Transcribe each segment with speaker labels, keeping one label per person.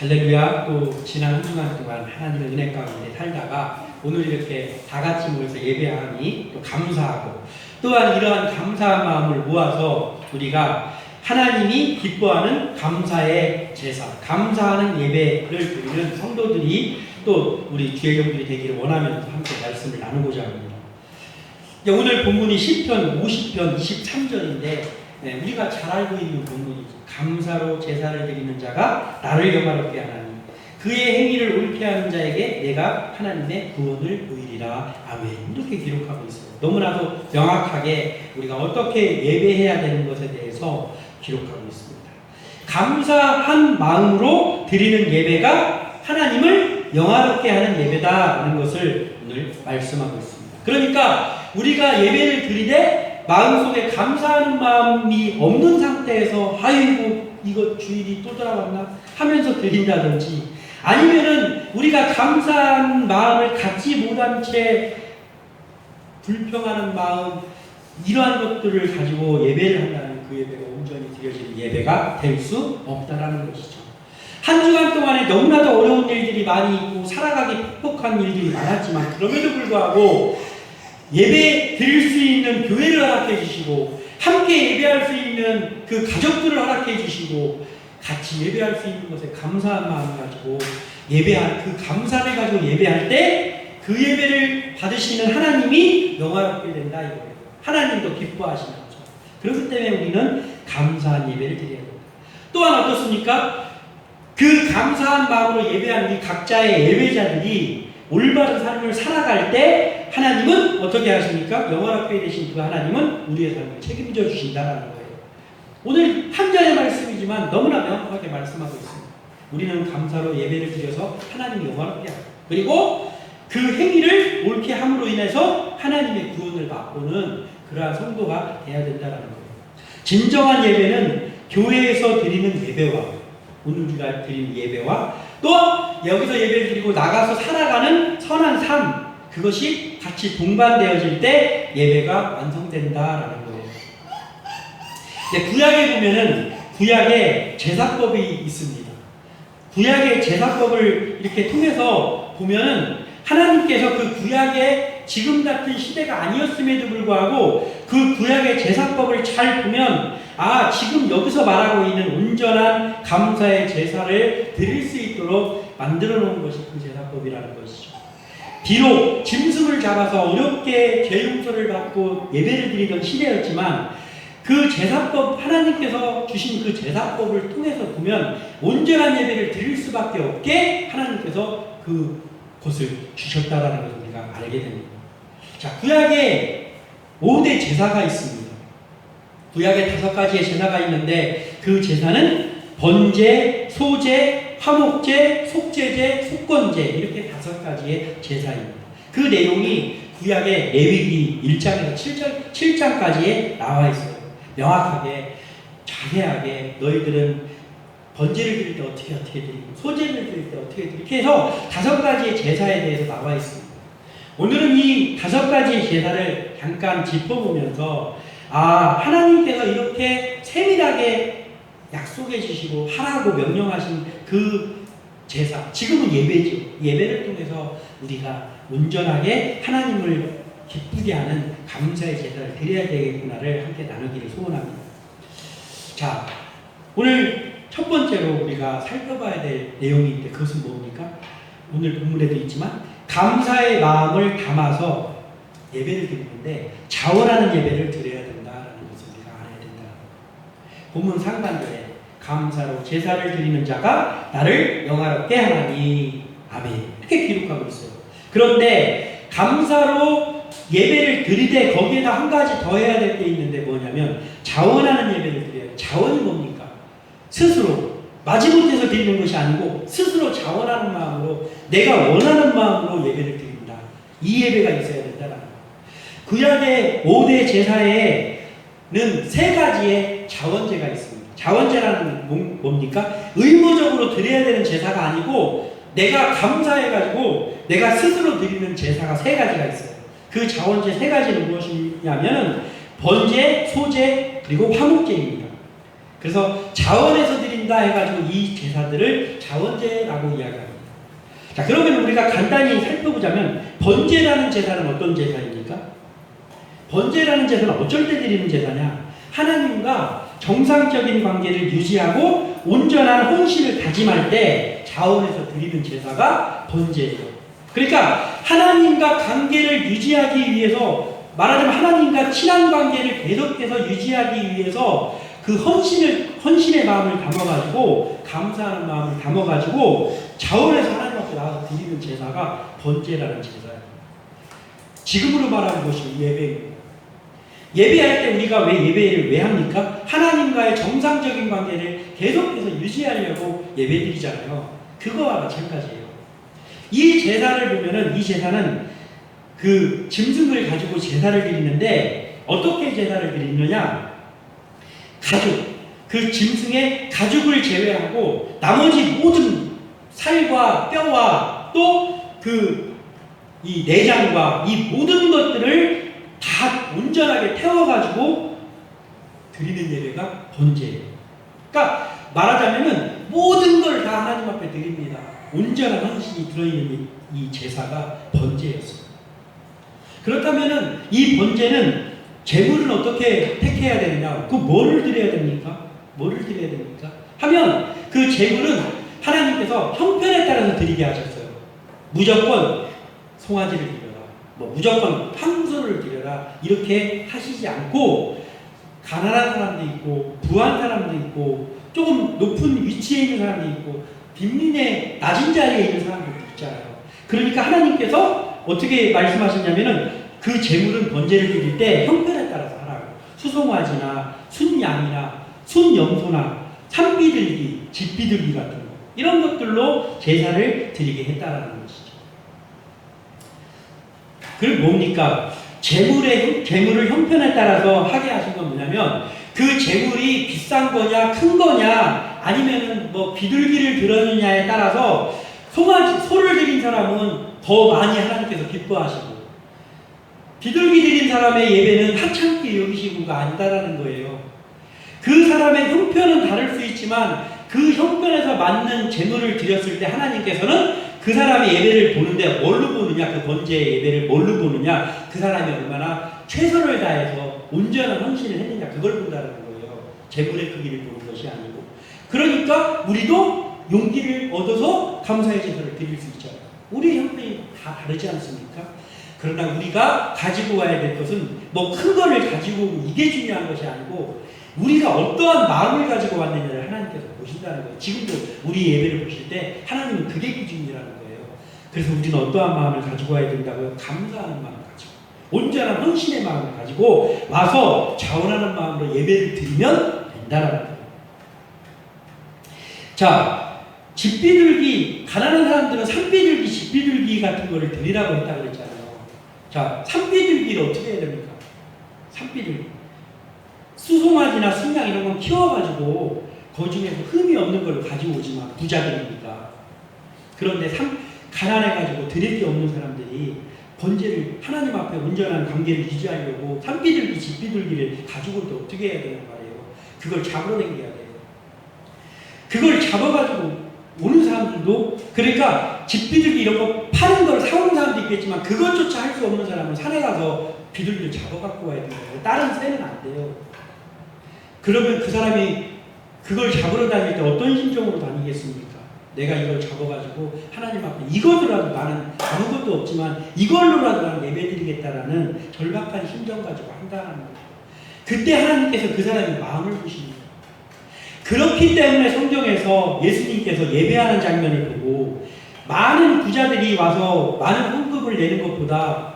Speaker 1: 할렐루야. 또 지난 한 주간 동안 하나님의 은혜 가운데 살다가 오늘 이렇게 다 같이 모여서 예배하니 또 감사하고, 또한 이러한 감사한 마음을 모아서 우리가 하나님이 기뻐하는 감사의 제사, 감사하는 예배를 드리는 성도들이 또 우리 주의종들이 되기를 원하면서 함께 말씀을 나누고자 합니다. 오늘 본문이 시편 50편 23절인데 우리가 잘 알고 있는 본문이죠. 감사로 제사를 드리는 자가 나를 영화롭게 하나니 그의 행위를 옳게 하는 자에게 내가 하나님의 구원을 보이리라. 아멘. 이렇게 기록하고 있어요. 너무나도 명확하게 우리가 어떻게 예배해야 되는 것에 대해서 기록하고 있습니다. 감사한 마음으로 드리는 예배가 하나님을 영화롭게 하는 예배다라는 것을 오늘 말씀하고 있습니다. 그러니까 우리가 예배를 드리되 마음속에 감사하는 마음이 없는 상태에서 아이고 이거 주일이 또 돌아왔나 하면서 드린다든지, 아니면은 우리가 감사한 마음을 갖지 못한 채 불평하는 마음, 이러한 것들을 가지고 예배를 한다면 그 예배가 온전히 드려지는 예배가 될 수 없다라는 것이죠. 한 주간 동안에 너무나도 어려운 일들이 많이 있고 살아가기 퍽퍽한 일들이 많았지만 그럼에도 불구하고 예배 드릴 수 있는 교회를 허락해 주시고 함께 예배할 수 있는 그 가족들을 허락해 주시고 같이 예배할 수 있는 것에 감사한 마음을 가지고 예배할, 그 감사를 가지고 예배할 때 그 예배를 받으시는 하나님이 영화롭게 된다 이거예요. 하나님도 기뻐하시는 거죠. 그렇기 때문에 우리는 감사한 예배를 드려야 됩니다. 또한 어떻습니까? 그 감사한 마음으로 예배하는 우리 각자의 예배자들이 올바른 삶을 살아갈 때 하나님은 어떻게 하십니까? 영화롭게 되신 그 하나님은 우리의 삶을 책임져 주신다라는 거예요. 오늘 한 절의 말씀이지만 너무나 명확하게 말씀하고 있습니다. 우리는 감사로 예배를 드려서 하나님이 영화롭게 하고, 그리고 그 행위를 옳게 함으로 인해서 하나님의 구원을 맛보는 그러한 성도가 돼야 된다는 거예요. 진정한 예배는 교회에서 드리는 예배와 오늘 우리가 드리는 예배와 또 여기서 예배를 드리고 나가서 살아가는 선한 삶, 그것이 같이 동반되어질 때 예배가 완성된다라는 거예요. 구약에 보면은 구약에 제사법이 있습니다. 구약의 제사법을 이렇게 통해서 보면은 하나님께서 그 구약의 지금 같은 시대가 아니었음에도 불구하고 그 구약의 제사법을 잘 보면 지금 여기서 말하고 있는 온전한 감사의 제사를 드릴 수 있도록 만들어 놓은 것이 그 제사법이라는 것이죠. 비록 짐승을 잡아서 어렵게 죄 용서를 받고 예배를 드리던 시대였지만 그 제사법, 하나님께서 주신 그 제사법을 통해서 보면 온전한 예배를 드릴 수밖에 없게 하나님께서 그것을 주셨다라는 것을 우리가 알게 됩니다. 자, 구약에 5대 제사가 있습니다. 구약에 5가지의 제사가 있는데 그 제사는 번제, 소제, 화목제, 속죄제, 속건제, 이렇게 5가지의 제사입니다. 그 내용이 구약의 레위기 1장에서 7장까지에 나와 있어요. 명확하게 자세하게 너희들은 번제를 드릴 때 어떻게 드리고 소제를 드릴 때 어떻게 드리고 이렇게 해서 5가지의 제사에 대해서 나와 있습니다. 오늘은 이 5가지의 제사를 잠깐 짚어보면서 하나님께서 이렇게 세밀하게 약속해 주시고 하라고 명령하신 그 제사, 지금은 예배죠. 예배를 통해서 우리가 온전하게 하나님을 기쁘게 하는 감사의 제사를 드려야 되겠구나를 함께 나누기를 소원합니다. 자, 오늘 첫 번째로 우리가 살펴봐야 될 내용이 있는데 그것은 뭡니까? 오늘 본문에도 있지만 감사의 마음을 담아서 예배를 드리는데 자원하는 예배를 드려야 된다라는 것을 우리가 알아야 된다. 본문 상반절에 감사로 제사를 드리는 자가 나를 영화롭게 하나니 아멘, 이렇게 기록하고 있어요. 그런데 감사로 예배를 드리되 거기에다 한 가지 더 해야 될 게 있는데 뭐냐면 자원하는 예배를 드려요. 자원이 뭡니까? 스스로 마지못해서 드리는 것이 아니고 스스로 자원하는 마음으로 내가 원하는 마음으로 예배를 드립니다. 이 예배가 있어야 된다는 거예요. 구약의 5대 제사에는 3가지의 자원제가 있습니다. 자원제라는 뭡니까? 의무적으로 드려야 되는 제사가 아니고 내가 감사해가지고 내가 스스로 드리는 제사가 3가지가 있어요. 그 자원제 3가지는 무엇이냐면 번제, 소제, 그리고 화목제입니다. 그래서 자원해서 드린다 드린다 해가지고 이 제사들을 자원제라고 이야기합니다. 자, 그러면 우리가 간단히 살펴보자면 번제라는 제사는 어떤 제사입니까? 번제라는 제사는 어쩔 때 드리는 제사냐? 하나님과 정상적인 관계를 유지하고 온전한 헌신을 다짐할 때 자원해서 드리는 제사가 번제예요. 그러니까 하나님과 관계를 유지하기 위해서, 말하자면 하나님과 친한 관계를 계속해서 유지하기 위해서 그 헌신의 마음을 담아가지고, 감사하는 마음을 담아가지고 자원해서 하나님 앞에 나가서 드리는 제사가 번제라는 제사예요. 지금으로 말하는 것이 예배입니다. 예배할 때 우리가 왜 예배를 왜 합니까? 하나님과의 정상적인 관계를 계속해서 유지하려고 예배드리잖아요. 그거와 마찬가지예요. 이 제사를 보면은, 이 제사는 그 짐승을 가지고 제사를 드리는데 어떻게 제사를 드리느냐? 가죽, 그 짐승의 가죽을 제외하고 나머지 모든 살과 뼈와 또 이 내장과 이 모든 것들을 다 온전하게 태워가지고 드리는 예배가 번제예요. 그러니까 말하자면은 모든 걸 다 하나님 앞에 드립니다. 온전한 헌신이 들어있는 이 제사가 번제였습니다. 그렇다면은 이 번제는 제물은 어떻게 택해야 되느냐? 그 뭐를 드려야 됩니까? 뭐를 드려야 됩니까? 하면 그 제물은 하나님께서 형편에 따라서 드리게 하셨어요. 무조건 송아지를 드려라, 무조건 황소를 드려라, 이렇게 하시지 않고 가난한 사람도 있고 부한 사람도 있고 조금 높은 위치에 있는 사람도 있고 빈민의 낮은 자리에 있는 사람들도 있잖아요. 그러니까 하나님께서 어떻게 말씀하셨냐면은 그 제물은 번제를 드릴 때 형편에 따라서 하라고. 수송아지나 순양이나 순염소나 산비둘기, 집비둘기 같은 거, 이런 것들로 제사를 드리게 했다라는 것이죠. 그럼 뭡니까? 제물을 형편에 따라서 하게 하신 건 뭐냐면, 그 제물이 비싼 거냐 큰 거냐 아니면은 비둘기를 들었느냐에 따라서 소를 드린 사람은 더 많이 하나님께서 기뻐하시고, 비둘기 드린 사람의 예배는 하찮게 여기시고가 아니다라는 거예요. 그 사람의 형편은 다를 수 있지만 그 형편에서 맞는 제물을 드렸을 때 하나님께서는 그 사람의 예배를 보는데 뭘로 보느냐? 그 번제의 예배를 뭘로 보느냐? 그 사람이 얼마나 최선을 다해서 온전한 헌신을 했느냐, 그걸 본다는 거예요. 제물의 크기를 보는 것이 아니고. 그러니까 우리도 용기를 얻어서 감사의 제사를 드릴 수 있잖아요. 우리의 형편이 다 다르지 않습니까? 그러나 우리가 가지고 와야 될 것은 큰 거를 가지고 오고 이게 중요한 것이 아니고 우리가 어떠한 마음을 가지고 왔느냐를 하나님께서 보신다는 거예요. 지금도 우리 예배를 보실 때 하나님은 그게 기준이라는 거예요. 그래서 우리는 어떠한 마음을 가지고 와야 된다고요? 감사하는 마음을 가지고, 온전한 헌신의 마음을 가지고 와서 자원하는 마음으로 예배를 드리면 된다라는 거예요. 자, 집비둘기, 가난한 사람들은 산비둘기, 집비둘기 같은 거를 드리라고 했다고 그랬잖아요. 자, 산비둘기를 어떻게 해야 됩니까? 산비둘기. 수송아지나 순양 이런 건 키워가지고 그 중에서 흠이 없는 걸 가지고 오지만 부자들이니까. 그런데 가난해가지고 드릴 게 없는 사람들이 번제를 하나님 앞에 온전한 관계를 유지하려고 산비둘기, 집비둘기를 가지고 올 때 어떻게 해야 되는 말이에요? 그걸 잡으러 다녀야 돼요. 그걸 잡아가지고 오는 사람들도, 그러니까 집비둘기 이런 거 파는 걸 사오는 사람도 있겠지만 그것조차 할 수 없는 사람은 산에 가서 비둘기를 잡아갖고 와야 돼요. 다른 새는 안 돼요. 그러면 그 사람이 그걸 잡으러 다닐 때 어떤 심정으로 다니겠습니까? 내가 이걸 잡아가지고 하나님 앞에 이것으로라도, 나는 아무것도 없지만 이걸로라도 나는 예배드리겠다라는 절박한 심정 가지고 한다는 거예요. 그때 하나님께서 그 사람의 마음을 보십니다. 그렇기 때문에 성경에서 예수님께서 예배하는 장면을 보고 많은 부자들이 와서 많은 헌금을 내는 것보다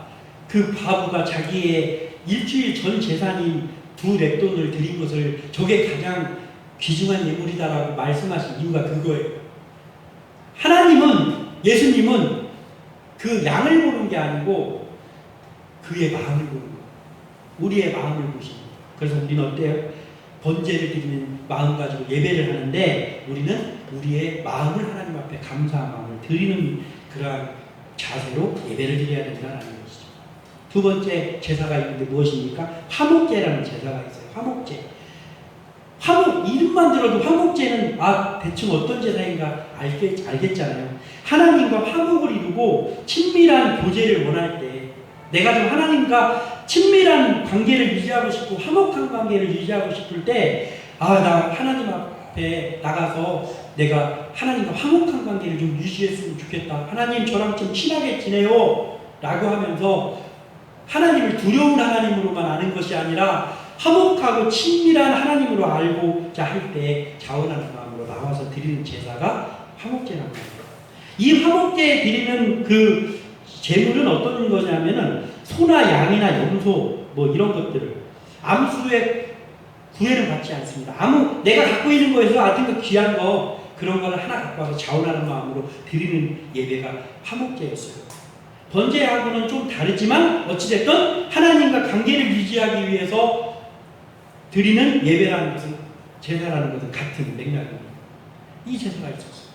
Speaker 1: 그 과부가 자기의 일주일 전 재산인 2렙돈을 드린 것을 저게 가장 귀중한 예물이다라고 말씀하신 이유가 그거예요. 하나님은, 예수님은 그 양을 보는 게 아니고 그의 마음을 보는 거예요. 우리의 마음을 보십니다. 그래서 우리는 어때요? 번제를 드리는 마음 가지고 예배를 하는데 우리는 우리의 마음을 하나님 앞에 감사한 마음을 드리는 그러한 자세로 예배를 드려야 된다는 것이죠. 두 번째 제사가 있는데 무엇입니까? 화목제라는 제사가 있어요. 화목제. 화목 이름만 들어도 화목제는 대충 어떤 제사인가 알겠잖아요. 하나님과 화목을 이루고 친밀한 교제를 원할 때, 내가 좀 하나님과 친밀한 관계를 유지하고 싶고 화목한 관계를 유지하고 싶을 때, 나 하나님 앞에 나가서 내가 하나님과 화목한 관계를 좀 유지했으면 좋겠다. 하나님 저랑 좀 친하게 지내요 라고 하면서 하나님을 두려운 하나님으로만 아는 것이 아니라 화목하고 친밀한 하나님으로 알고자 할 때 자원하는 마음으로 나와서 드리는 제사가 화목제라고 합니다. 이 화목제에 드리는 그 제물은 어떤 거냐면은 소나 양이나 염소 뭐 이런 것들을 암수에 구애는 받지 않습니다. 내가 갖고 있는 거에서 하여튼 귀한 거 그런 걸 하나 갖고 와서 자원하는 마음으로 드리는 예배가 화목제였어요. 번제하고는 좀 다르지만 어찌됐든 하나님과 관계를 유지하기 위해서 드리는 예배라는 것은, 제사라는 것은 같은 맥락입니다. 이 제사가 있었어요.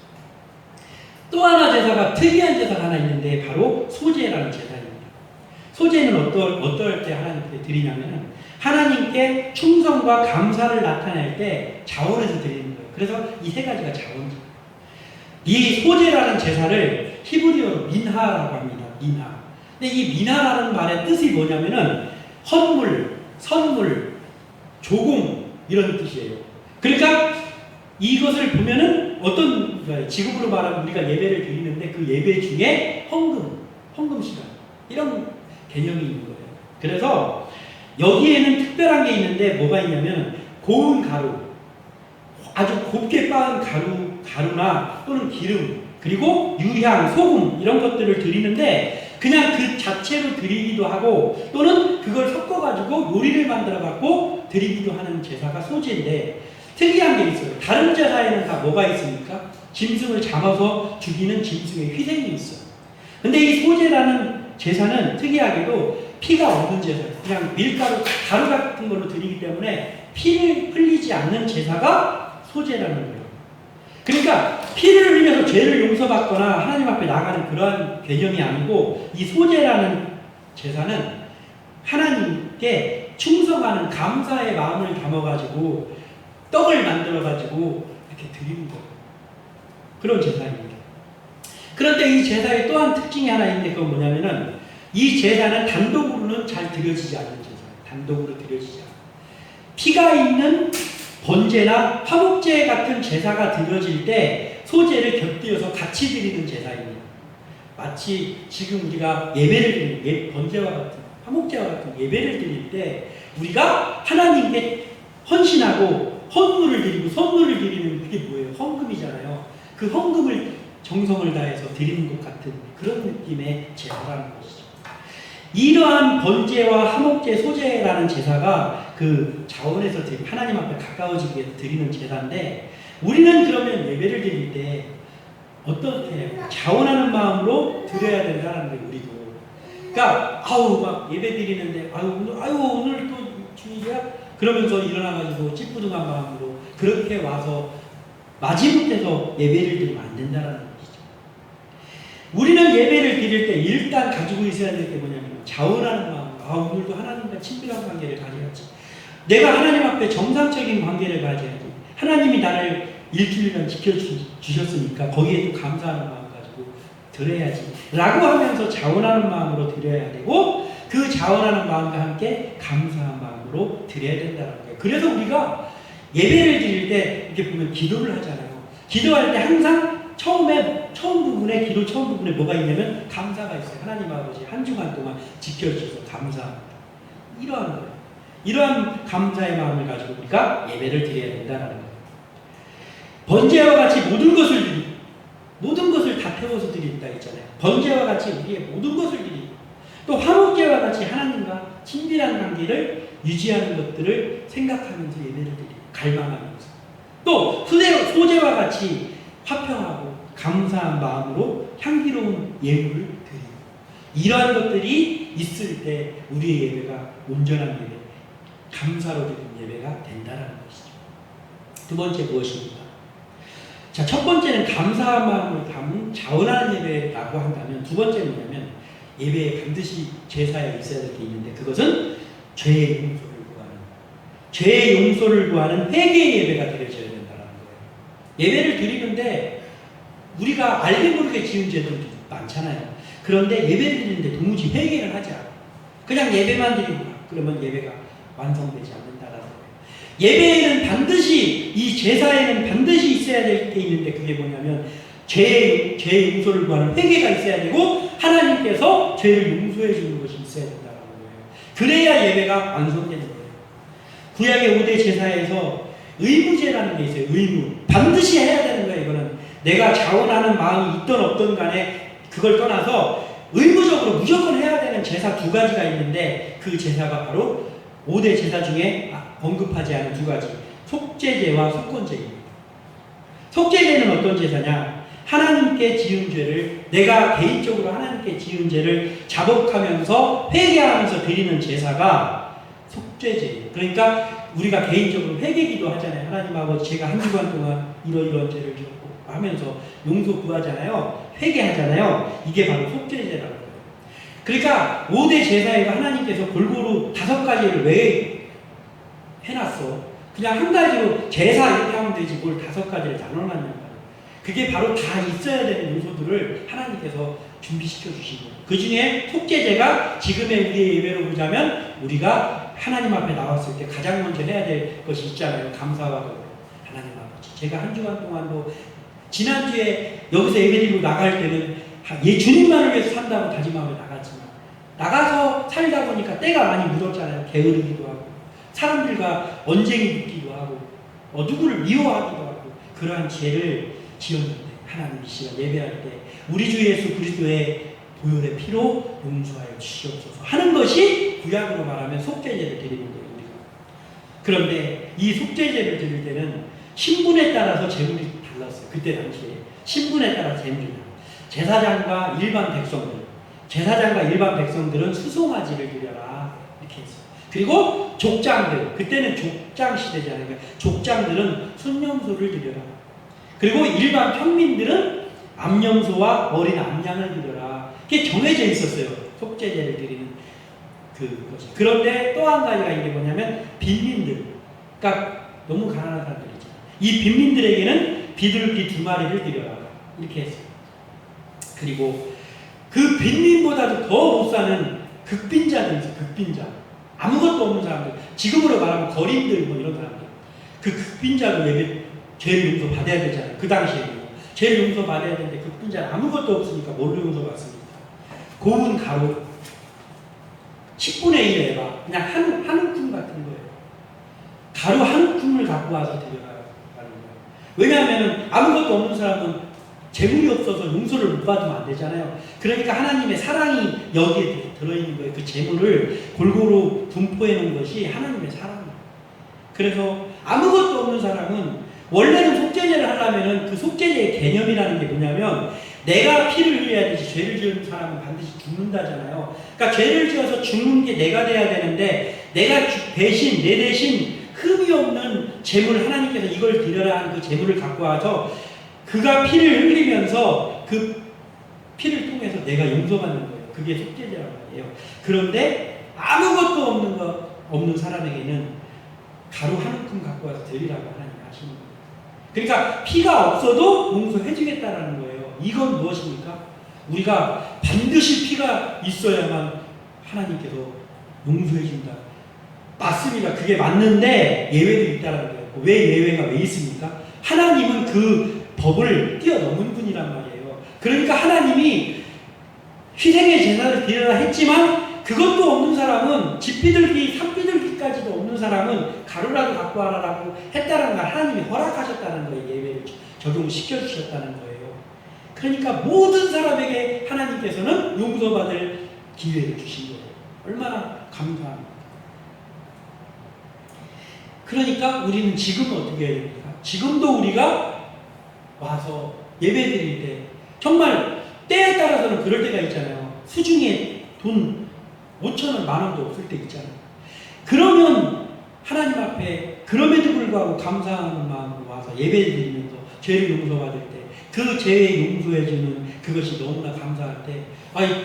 Speaker 1: 또 하나 제사가, 특이한 제사가 하나 있는데 바로 소제라는 제사입니다. 소제는 어떨 때 하나님께 드리냐면 하나님께 충성과 감사를 나타낼 때 자원해서 드리는 거예요. 그래서 이 세 가지가 자원이에요. 이 소제라는 제사를 히브리어로 민하라고 합니다. 민하. 근데 이 민하라는 말의 뜻이 뭐냐면은 헌물, 선물, 조공 이런 뜻이에요. 그러니까 이것을 보면은 어떤 거예요? 지금으로 말하면 우리가 예배를 드리는데 그 예배 중에 헌금 시간 이런 개념이 있는 거예요. 그래서 여기에는 특별한 게 있는데 뭐가 있냐면 고운 가루, 아주 곱게 빻은 가루나 또는 기름, 그리고 유향, 소금 이런 것들을 드리는데 그냥 그 자체로 드리기도 하고 또는 그걸 섞어가지고 요리를 만들어갖고 드리기도 하는 제사가 소제인데 특이한 게 있어요. 다른 제사에는 다 뭐가 있습니까? 짐승을 잡아서 죽이는 짐승의 희생이 있어요. 근데 이 소제라는 제사는 특이하게도 피가 없는 제사예요. 그냥 밀가루, 가루 같은 걸로 드리기 때문에 피를 흘리지 않는 제사가 소제라는 거예요. 그러니까 피를 흘려서 죄를 용서받거나 하나님 앞에 나가는 그러한 개념이 아니고 이 소제라는 제사는 하나님께 충성하는 감사의 마음을 담아가지고 떡을 만들어가지고 이렇게 드리는 거예요. 그런 제사입니다. 그런데 이 제사의 또한 특징이 하나 있는데 그건 뭐냐면은 이 제사는 단독으로는 잘 드려지지 않는 제사예요. 단독으로 드려지지 않아요. 피가 있는 번제나 화목제 같은 제사가 드려질 때 소제를 곁들여서 같이 드리는 제사입니다. 마치 지금 우리가 예배를 드리는 번제와 같은 화목제와 같은 예배를 드릴 때 우리가 하나님께 헌신하고 헌물을 드리고 선물을 드리는 그게 뭐예요? 헌금이잖아요. 그 헌금을 정성을 다해서 드리는 것 같은 그런 느낌의 제사라는 것이죠. 이러한 번제와 화목제, 소제라는 제사가 그 자원에서 하나님 앞에 가까워지기 위해서 드리는 제사인데 우리는 그러면 예배를 드릴 때 어떻게 자원하는 마음으로 드려야 된다는 거예요. 우리도. 그러니까 막 예배 드리는데 오늘 또 주일이야? 그러면서 일어나가지고 찌뿌둥한 마음으로 그렇게 와서 마지못해서 예배를 드리면 안 된다는 것이죠. 우리는 예배를 드릴 때 일단 가지고 있어야 될 게 뭐냐면 자원하는 마음. 오늘도 하나님과 친밀한 관계를 가져야지. 내가 하나님 앞에 정상적인 관계를 가져야지. 하나님이 나를 일주일간 지켜주셨으니까 거기에 또 감사하는 마음 가지고 드려야지 라고 하면서 자원하는 마음으로 드려야 되고 그 자원하는 마음과 함께 감사한 마음으로 드려야 된다는 거예요. 그래서 우리가 예배를 드릴 때 이렇게 보면 기도를 하잖아요. 기도할 때 항상 처음 부분에 기도 처음 부분에 뭐가 있냐면 감사가 있어요. 하나님 아버지 한 주간 동안 지켜주셔서 감사합니다. 이러한 거예요. 이러한 감사의 마음을 가지고 우리가 예배를 드려야 된다는 거예요. 번제와 같이 모든 것을 다 태워서 드린다 했잖아요. 번제와 같이 우리의 모든 것을 드리고 또 화목제와 같이 하나님과 친밀한 관계를 유지하는 것들을 생각하면서 예배를 드리고 갈망하면서 또 소제와 같이 화평하고 감사한 마음으로 향기로운 예물을 드리고 이러한 것들이 있을 때 우리의 예배가 온전한 예배, 감사로 드리는 예배가 된다는 것이죠. 두 번째 무엇입니까? 자, 첫 번째는 감사한 마음을 담은 자원하는 예배라고 한다면 두 번째는 뭐냐면 예배에 반드시 제사에 있어야 될 게 있는데 그것은 죄의 용서를 구하는 죄의 용서를 구하는 회개의 예배가 드려져야 된다는 거예요. 예배를 드리는데 우리가 알게 모르게 지은 죄들도 많잖아요. 그런데 예배를 드리는데 도무지 회개를 하지 않아요. 그냥 예배만 드리고 그러면 예배가 완성되지 않는다라는 거예요. 예배에는 반드시, 이 제사에는 반드시 있어야 될 게 있는데 그게 뭐냐면 죄의 용서를 구하는 회개가 있어야 되고 하나님께서 죄를 용서해 주는 것이 있어야 된다는 거예요. 그래야 예배가 완성되는 거예요. 구약의 5대 제사에서 의무제라는 게 있어요. 의무. 반드시 해야 되는 거예요. 이거는 내가 자원하는 마음이 있던 없던 간에 그걸 떠나서 의무적으로 무조건 해야 되는 제사 2가지가 있는데 그 제사가 바로 5대 제사 중에 언급하지 않은 2가지. 속죄제와 속건제입니다. 속죄제는 어떤 제사냐? 하나님께 지은 죄를, 내가 개인적으로 하나님께 지은 죄를 자복하면서 회개하면서 드리는 제사가 속죄제예요. 그러니까 우리가 개인적으로 회개기도 하잖아요. 하나님 아버지, 제가 한 주간 동안 이런 죄를 지었고 하면서 용서 구하잖아요. 회개하잖아요. 이게 바로 속죄제라는 거예요. 그러니까 5대 제사에도 하나님께서 골고루 5가지를 왜 해놨어? 그냥 한 가지로 제사 이렇게 하면 되지 뭘 5가지를 나눠놨냐고. 그게 바로 다 있어야 되는 요소들을 하나님께서 준비시켜 주신 거예요. 그 중에 속죄제가 지금의 우리의 예배로 보자면 우리가 하나님 앞에 나왔을 때 가장 먼저 해야 될 것이 있잖아요. 감사와 기도. 하나님 아버지, 제가 한 주간 동안도 지난주에 여기서 예배드리고 나갈 때는 주님만을 위해서 산다고 다짐하며 나갔지만 나가서 살다 보니까 때가 많이 묻었잖아요. 게으르기도 하고 사람들과 언쟁이 붙기도 하고 누구를 미워하기도 하고 그러한 죄를 지었는데 하나님 이 시간 예배할 때 우리 주 예수 그리스도의 보혈의 피로 용서하여 주시옵소서 하는 것이 구약으로 말하면 속죄제를 드리는 거예요. 우리가. 그런데 이 속죄제를 드릴 때는 신분에 따라서 제물이 달랐어요. 그때 당시에 신분에 따라 제물이 달라요. 제사장과 일반 백성들, 제사장과 일반 백성들은 수송아지를 드려라 이렇게 했어요. 그리고 족장들, 그때는 족장 시대잖아요. 그러니까 족장들은 순염소를 드려라. 그리고 일반 평민들은 암염소와 어린 암양을 드려라. 그게 정해져 있었어요. 속죄제를 드리는 그것이. 그런데 또 한 가지가 있는 게 뭐냐면 빈민들, 그러니까 너무 가난한 사람들 있잖아요. 이 빈민들에게는 비둘기 2마리를 드려라 이렇게 했어요. 그리고 그 빈민보다도 더 못 사는 극빈자들 있어요. 극빈자. 아무것도 없는 사람들. 지금으로 말하면 거린들 뭐 이런 사람들. 그 극빈자도 죄를 용서 받아야 되잖아요. 그 당시에는. 죄를 용서 받아야 되는데 극빈자는 아무것도 없으니까 뭘로 용서 받습니까? 고운 가루. 10분의 1 해봐. 그냥 한 움큼 같은 거예요. 가루 한 움큼을 갖고 와서 드려가는 거예요. 왜냐하면 아무것도 없는 사람은 재물이 없어서 용서를 못 받으면 안 되잖아요. 그러니까 하나님의 사랑이 여기에 들어있는 거예요. 그 재물을 골고루 분포해 놓은 것이 하나님의 사랑이에요. 그래서 아무것도 없는 사람은 원래는 속죄제를 하려면은 그 속죄제의 개념이라는 게 뭐냐면 내가 피를 흘려야 되지 죄를 지은 사람은 반드시 죽는다잖아요. 그러니까 죄를 지어서 죽는 게 내가 돼야 되는데 내가 대신 내 대신 흠이 없는 재물 하나님께서 이걸 드려라 하는 그 재물을 갖고 와서 그가 피를 흘리면서 그 피를 통해서 내가 용서받는 거예요. 그게 속죄제라고 해요. 그런데 아무것도 없는 사람에게는 가루 한 움큼 갖고 와서 드리라고 하나님 하시는 거예요. 그러니까 피가 없어도 용서해 주겠다라는 거예요. 이건 무엇입니까? 우리가 반드시 피가 있어야만 하나님께서 용서해 준다. 맞습니다. 그게 맞는데 예외도 있다는 거예요. 왜 예외가 왜 있습니까? 하나님은 그 법을 뛰어넘은 분이란 말이에요. 그러니까 하나님이 희생의 제사를 드려라 했지만 그것도 없는 사람은 집비둘기, 산비둘기까지도 없는 사람은 가루라도 갖고 와라라고 했다는 걸 하나님이 허락하셨다는 거예요. 예외를 적용시켜주셨다는 거예요. 그러니까 모든 사람에게 하나님께서는 용서받을 기회를 주신 거예요. 얼마나 감사합니까? 그러니까 우리는 지금 어떻게 해야 됩니까? 지금도 우리가 와서 예배 드릴 때 정말 때에 따라서는 그럴 때가 있잖아요. 수중에 돈 5,000원, 10,000원도 없을 때 있잖아요. 그러면 하나님 앞에 그럼에도 불구하고 감사하는 마음으로 와서 예배 드리면서 죄를 용서받을 때 그 죄 용서해주는 그것이 너무나 감사할 때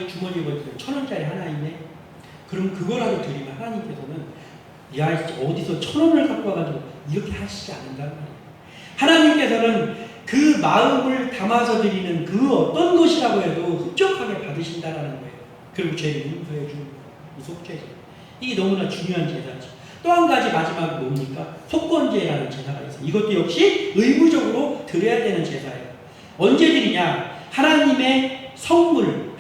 Speaker 1: 주머니에 1,000원짜리 하나 있네? 그럼 그거라도 드리면 하나님께서는 야, 어디서 1,000원을 갖고 와가지고 이렇게 하시지 않는단 말이에요. 하나님께서는 그 마음을 담아서 드리는 그 어떤 것이라고 해도 흡족하게 받으신다라는 거예요. 그리고 죄를 용서해 주는 거예요. 이 속죄제. 이게 너무나 중요한 제사죠. 또 한 가지 마지막 뭡니까? 속건제라는 제사가 있어요. 이것도 역시 의무적으로 드려야 되는 제사예요. 언제 드리냐? 하나님의 성물을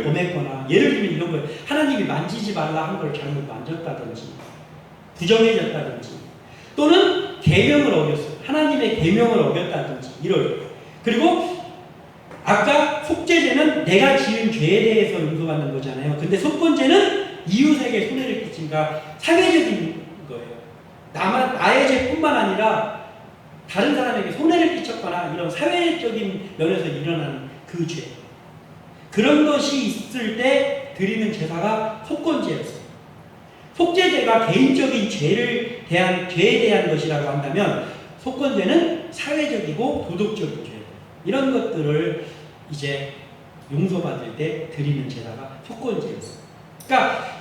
Speaker 1: 범했거나, 예를 들면 이런 거예요. 하나님이 만지지 말라 한 걸 잘못 만졌다든지, 부정해졌다든지, 또는 계명을 어겼어요. 하나님의 계명을 어겼다든지, 이럴. 그리고 아까 속죄제는 내가 지은 죄에 대해서 용서받는 거잖아요. 근데 속건제는 이웃에게 손해를 끼친가 사회적인 거예요. 나의 죄뿐만 아니라 다른 사람에게 손해를 끼쳤거나 이런 사회적인 면에서 일어나는 그 죄. 그런 것이 있을 때 드리는 제사가 속건제였어요. 속죄제가 개인적인 죄에 대한 것이라고 한다면 속건제는 사회적이고 도덕적인 죄. 이런 것들을 이제 용서받을 때 드리는 제사가 속건제였어요. 그러니까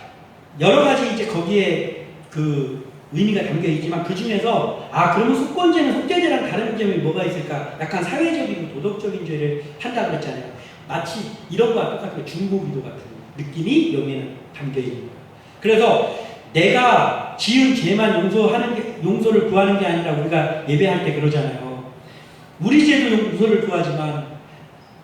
Speaker 1: 여러 가지 이제 거기에 그 의미가 담겨 있지만 그 중에서 그러면 속건제는 속죄제랑 다른 점이 뭐가 있을까? 약간 사회적이고 도덕적인 죄를 한다 그랬잖아요. 마치 이런 거와 똑같은 중보기도 같은 느낌이 여기에는 담겨 있는 거예요. 그래서 내가 지은 죄만 용서를 구하는 게 아니라 우리가 예배할 때 그러잖아요. 우리 죄도 용서를 구하지만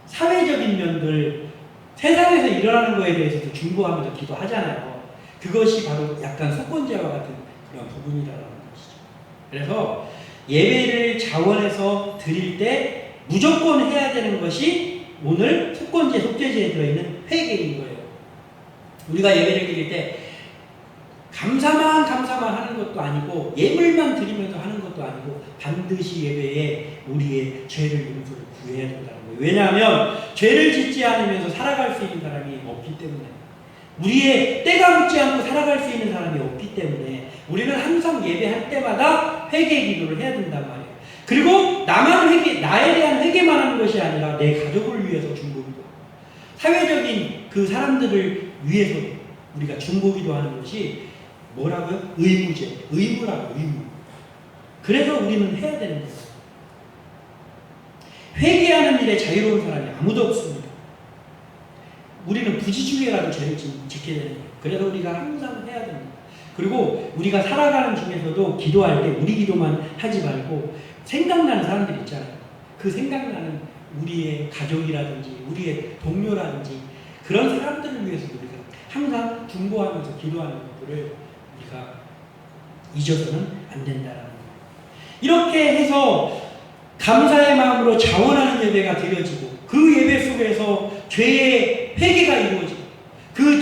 Speaker 1: 사회적인 면들, 세상에서 일어나는 거에 대해서도 중보하면서 기도하잖아요. 그것이 바로 약간 속건제와 같은 그런 부분이라는 것이죠. 그래서 예배를 자원해서 드릴 때 무조건 해야 되는 것이 오늘 속죄제에 들어있는 회개인 거예요. 우리가 예배를 드릴 때 감사만 하는 것도 아니고 예물만 드리면서 하는 것도 아니고 반드시 예배에 우리의 죄를 용서를 구해야 된다는 거예요. 왜냐하면 죄를 짓지 않으면서 살아갈 수 있는 사람이 없기 때문에, 우리의 때가 묻지 않고 살아갈 수 있는 사람이 없기 때문에 우리는 항상 예배할 때마다 회개 기도를 해야 된단 말이에요. 그리고 나에 대한 회개만 하는 것이 아니라 내 가족을 위해서 중보기도, 사회적인 그 사람들을 위해서 우리가 중보기도 하는 것이 뭐라고요? 의무라고, 의무. 그래서 우리는 해야 되는 거예요. 회개하는 일에 자유로운 사람이 아무도 없습니다. 우리는 부지중에라도 죄를 짓게 되는 거예요. 그래서 우리가 항상 해야 됩니다. 그리고 우리가 살아가는 중에서도 기도할 때 우리 기도만 하지 말고 생각나는 사람들 있잖아요. 그 생각나는 우리의 가족이라든지 우리의 동료라든지 그런 사람들을 위해서도 우리가 항상 중보하면서 기도하는 것들을 우리가 잊어서는 안 된다는 거예요. 이렇게 해서 감사의 마음으로 자원하는 예배가 드려지고 그 예배 속에서 죄의 회개가 이루어지고 그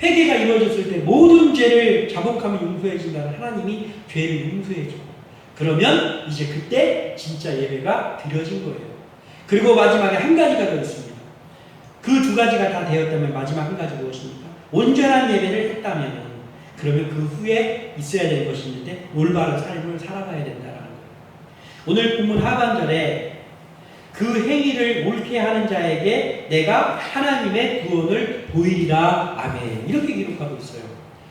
Speaker 1: 회개가 이루어졌을 때 모든 죄를 자복하며 용서해 준다는 하나님이 죄를 용서해 주고, 그러면 이제 그때 진짜 예배가 드려진 거예요. 그리고 마지막에 한 가지가 더 있습니다. 그 두 가지가 다 되었다면 마지막 한 가지 무엇입니까? 온전한 예배를 했다면 그러면 그 후에 있어야 될 것이 있는데 올바른 삶을 살아가야 된다는 거예요. 오늘 본문 하반절에 그 행위를 옳게 하는 자에게 내가 하나님의 구원을 보이리라. 아멘. 이렇게 기록하고 있어요.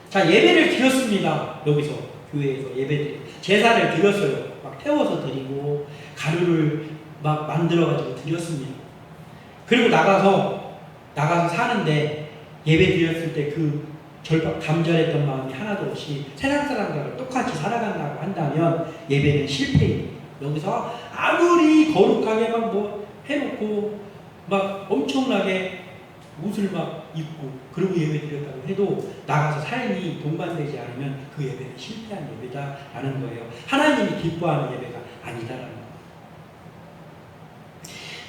Speaker 1: 자, 예배를 드렸습니다. 여기서 교회에서 예배드리고 제사를 드렸어요. 막 태워서 드리고 가루를 막 만들어가지고 드렸습니다. 그리고 나가서 사는데 예배 드렸을 때 그 감절했던 마음이 하나도 없이 세상 사람들과 똑같이 살아간다고 한다면 예배는 실패입니다. 여기서 아무리 거룩하게 막 뭐 해놓고 막 엄청나게 옷을 막 입고 그러고 예배 드렸다고 해도 나가서 삶이 동반되지 않으면 그 예배는 실패한 예배다라는 거예요. 하나님이 기뻐하는 예배가 아니다라는 거예요.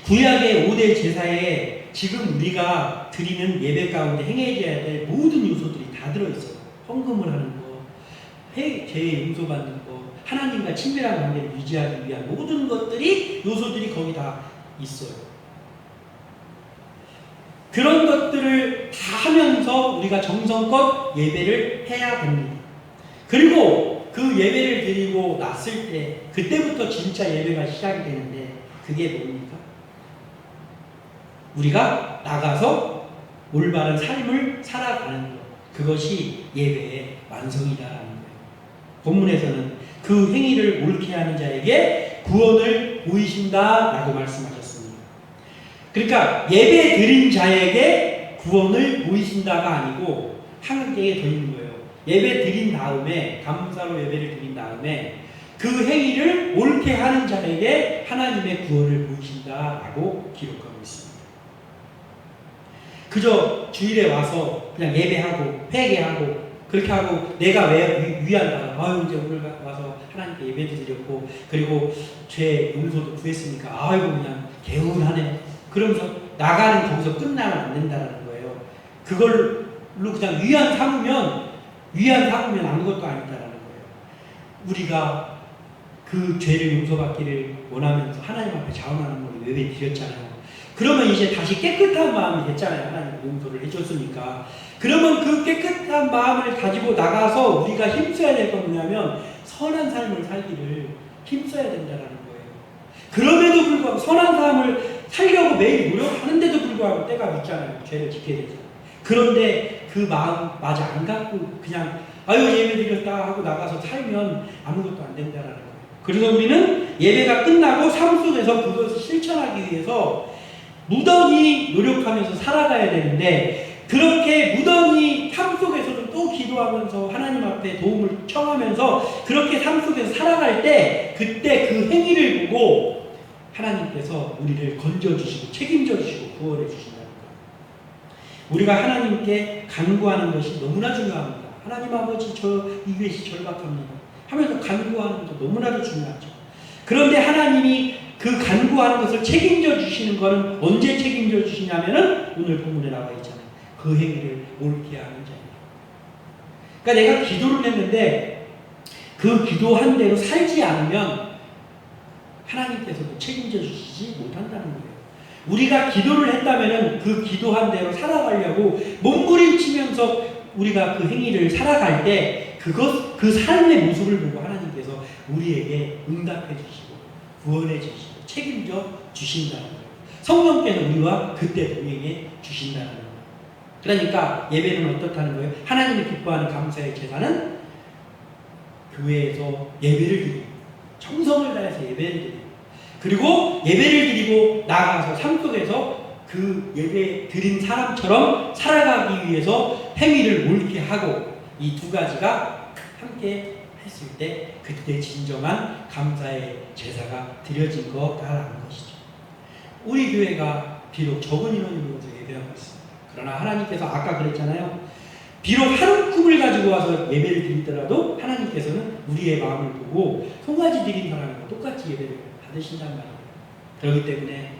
Speaker 1: 구약의 5대 제사에 지금 우리가 드리는 예배 가운데 행해져야 될 모든 요소들이 다 들어있어요. 헌금을 하는 거, 죄의 용서받는 거, 하나님과 친밀한 관계를 유지하기 위한 모든 요소들이 거기 다 있어요. 그런 것들을 다 하면서 우리가 정성껏 예배를 해야 됩니다. 그리고 그 예배를 드리고 났을 때 그때부터 진짜 예배가 시작이 되는데 그게 뭡니까? 우리가 나가서 올바른 삶을 살아가는 것, 그것이 예배의 완성이다라는 거예요. 본문에서는 그 행위를 옳게 하는 자에게 구원을 보이신다라고 말씀하셨습니다. 그러니까 예배 드린 자에게 구원을 보이신다가 아니고 한 개에 더 있는 거예요. 예배 드린 다음에, 감사로 예배를 드린 다음에 그 행위를 옳게 하는 자에게 하나님의 구원을 보이신다라고 기록하고 있습니다. 그저 주일에 와서 그냥 예배하고 회개하고 그렇게 하고 내가 왜 위안받아? 아유 이제 오늘 와서 하나님께 예배도 드렸고 그리고 죄 용서도 구했으니까 아이고 그냥 개운하네. 그러면서 나가는 거기서 끝나면 안 된다는 거예요. 그걸로 그냥 위안 삼으면 아무것도 아니다라는 거예요. 우리가 그 죄를 용서받기를 원하면서 하나님 앞에 자원하는 걸 예배 드렸잖아요. 그러면 이제 다시 깨끗한 마음이 됐잖아요. 하나님 용서를 해줬으니까. 그러면 그 깨끗한 마음을 가지고 나가서 우리가 힘써야 될 건 뭐냐면 선한 삶을 살기를 힘써야 된다는 거예요. 그럼에도 불구하고 선한 삶을 살려고 매일 노력하는데도 불구하고 때가 있잖아요. 죄를 지켜야 되잖아요. 그런데 그 마음 마저 안 갖고 그냥 아유 예배 드렸다 하고 나가서 살면 아무것도 안 된다는 거예요. 그래서 우리는 예배가 끝나고 삶 속에서 그것을 실천하기 위해서 무던히 노력하면서 살아가야 되는데 그렇게 무던히 삶 속에서도 또 기도하면서 하나님 앞에 도움을 청하면서 그렇게 삶 속에서 살아갈 때 그때 그 행위를 보고 하나님께서 우리를 건져주시고 책임져주시고 구원해 주신다는 거예요. 우리가 하나님께 간구하는 것이 너무나 중요합니다. 하나님 아버지 저 이것이 절박합니다 하면서 간구하는 것도 너무나도 중요하죠. 그런데 하나님이 그 간구하는 것을 책임져 주시는 것은 언제 책임져 주시냐면은 오늘 본문에 나와 있잖아요. 그 행위를 옳게 하는 자예요. 그러니까 내가 기도를 했는데 그 기도한 대로 살지 않으면 하나님께서도 책임져 주시지 못한다는 거예요. 우리가 기도를 했다면은 그 기도한 대로 살아가려고 몸부림치면서 우리가 그 행위를 살아갈 때 그 삶의 모습을 보고 하나님께서 우리에게 응답해 주시고 구원해 주시고 책임져 주신다는 거예요. 성령께서 우리와 그때 동행해 주신다는 거예요. 그러니까 예배는 어떻다는 거예요? 하나님이 기뻐하는 감사의 제사는 교회에서 예배를 드리고 정성을 다해서 예배를 드리고 그리고 예배를 드리고 나아가서 삶 속에서 그 예배 드린 사람처럼 살아가기 위해서 행위를 옳게 하고 이 두 가지가 함께 했을 때 그때 진정한 감사의 제사가 드려진 거다라는 것이죠. 우리 교회가 비록 적은 인원이 모여서 예배하고 있습니다. 그러나 하나님께서 아까 그랬잖아요. 비록 한 꿈을 가지고 와서 예배를 드리더라도 하나님께서는 우리의 마음을 보고 송아지 드린 사람과 똑같이 예배를 받으신단 말이에요. 그렇기 때문에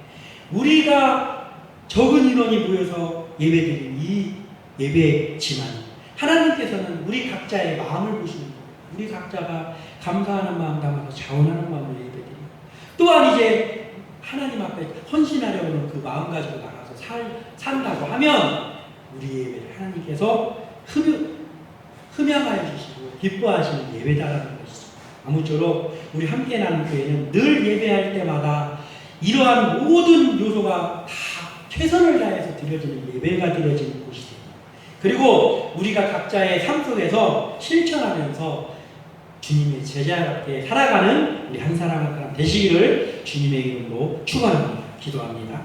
Speaker 1: 우리가 적은 인원이 모여서 예배드린 이 예배지만 하나님께서는 우리 각자의 마음을 보시는 거예요. 우리 각자가 감사하는 마음 담아서 자원하는 마음을 예배드리고 또한 이제 하나님 앞에 헌신하려는 그 마음 가지고 나가서 산다고 하면 우리의 예배를 하나님께서 흠양하여 주시고 기뻐하시는 예배다라는 것이죠. 아무쪼록 우리 함께 나는 교회는 늘 예배할 때마다 이러한 모든 요소가 다 최선을 다해서 드려지는 예배가 드려지는 곳이 됩니다. 그리고 우리가 각자의 삶 속에서 실천하면서 주님의 제자답게 살아가는 우리 한 사람 한 사람 되시기를 주님의 이름으로 축원합니다. 기도합니다.